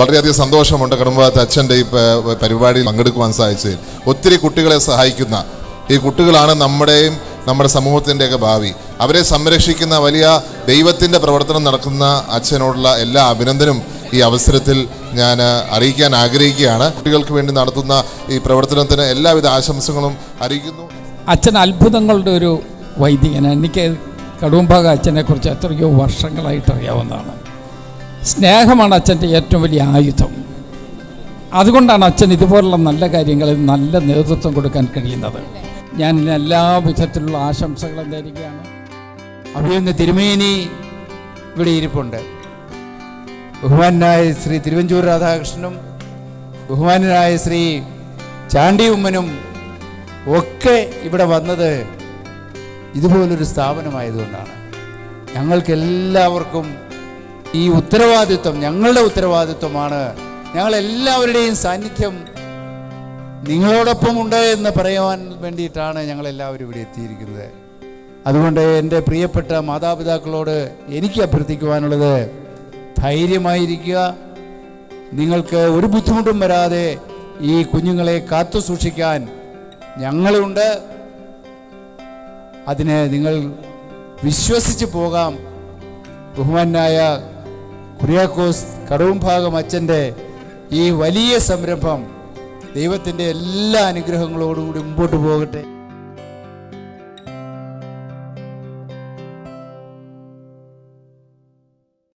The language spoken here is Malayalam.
വളരെയധികം സന്തോഷമുണ്ട് കടുംഭാഗത്ത് അച്ഛൻ്റെ ഈ പരിപാടിയിൽ പങ്കെടുക്കുവാൻ സാധിച്ചതിൽ. ഒത്തിരി കുട്ടികളെ സഹായിക്കുന്ന ഈ കുട്ടികളാണ് നമ്മുടെ സമൂഹത്തിൻ്റെയൊക്കെ ഭാവി. അവരെ സംരക്ഷിക്കുന്ന വലിയ ദൈവത്തിൻ്റെ പ്രവർത്തനം നടക്കുന്ന അച്ഛനോടുള്ള എല്ലാ അഭിനന്ദനവും ഈ അവസരത്തിൽ ഞാൻ അറിയിക്കാൻ ആഗ്രഹിക്കുകയാണ്. കുട്ടികൾക്ക് വേണ്ടി നടത്തുന്ന ഈ പ്രവർത്തനത്തിന് എല്ലാവിധ ആശംസകളും അറിയിക്കുന്നു. അച്ഛൻ അത്ഭുതങ്ങളുടെ ഒരു വൈദികനാണ്. എനിക്ക് കടുംഭാഗ അച്ഛനെക്കുറിച്ച് എത്രയോ വർഷങ്ങളായിട്ട് അറിയാവുന്നതാണ്. സ്നേഹമാണ് അച്ഛൻ്റെ ഏറ്റവും വലിയ ആയുധം. അതുകൊണ്ടാണ് അച്ഛൻ ഇതുപോലുള്ള നല്ല കാര്യങ്ങളിൽ നല്ല നേതൃത്വം കൊടുക്കാൻ കഴിയുന്നത്. ഞാൻ എല്ലാ വിധത്തിലുള്ള ആശംസകളും നേരുകയാണ്. അഭിനന്ദ തിരുമേനി ഇവിടെ ഇരിപ്പുണ്ട്. ബഹുമാനായ ശ്രീ തിരുവഞ്ചൂർ രാധാകൃഷ്ണനും ബഹുമാനായ ശ്രീ ചാണ്ടി ഉമ്മനും ഒക്കെ ഇവിടെ വന്നത് ഇതുപോലൊരു സ്ഥാപനമായതുകൊണ്ടാണ്. ഞങ്ങൾക്കെല്ലാവർക്കും ഈ ഉത്തരവാദിത്വം ഞങ്ങളുടെ ഉത്തരവാദിത്വമാണ്. ഞങ്ങളെല്ലാവരുടെയും സാന്നിധ്യം നിങ്ങളോടൊപ്പം ഉണ്ട് എന്ന് പറയുവാൻ വേണ്ടിയിട്ടാണ് ഞങ്ങളെല്ലാവരും ഇവിടെ എത്തിയിരിക്കുന്നത്. അതുകൊണ്ട് എൻ്റെ പ്രിയപ്പെട്ട മാതാപിതാക്കളോട് എനിക്ക് അഭ്യർത്ഥിക്കുവാനുള്ളത്, ധൈര്യമായിരിക്കുക. നിങ്ങൾക്ക് ഒരു ബുദ്ധിമുട്ടും വരാതെ ഈ കുഞ്ഞുങ്ങളെ കാത്തു സൂക്ഷിക്കാൻ ഞങ്ങളുണ്ട്. അതിന് നിങ്ങൾ വിശ്വസിച്ച് പോകാം. ബഹുമാനായ കുര്യാക്കോസ് കടുംഭാഗം അച്ഛൻ്റെ ഈ വലിയ സംരംഭം ദൈവത്തിൻ്റെ എല്ലാ അനുഗ്രഹങ്ങളോടുകൂടി മുമ്പോട്ട് പോകട്ടെ.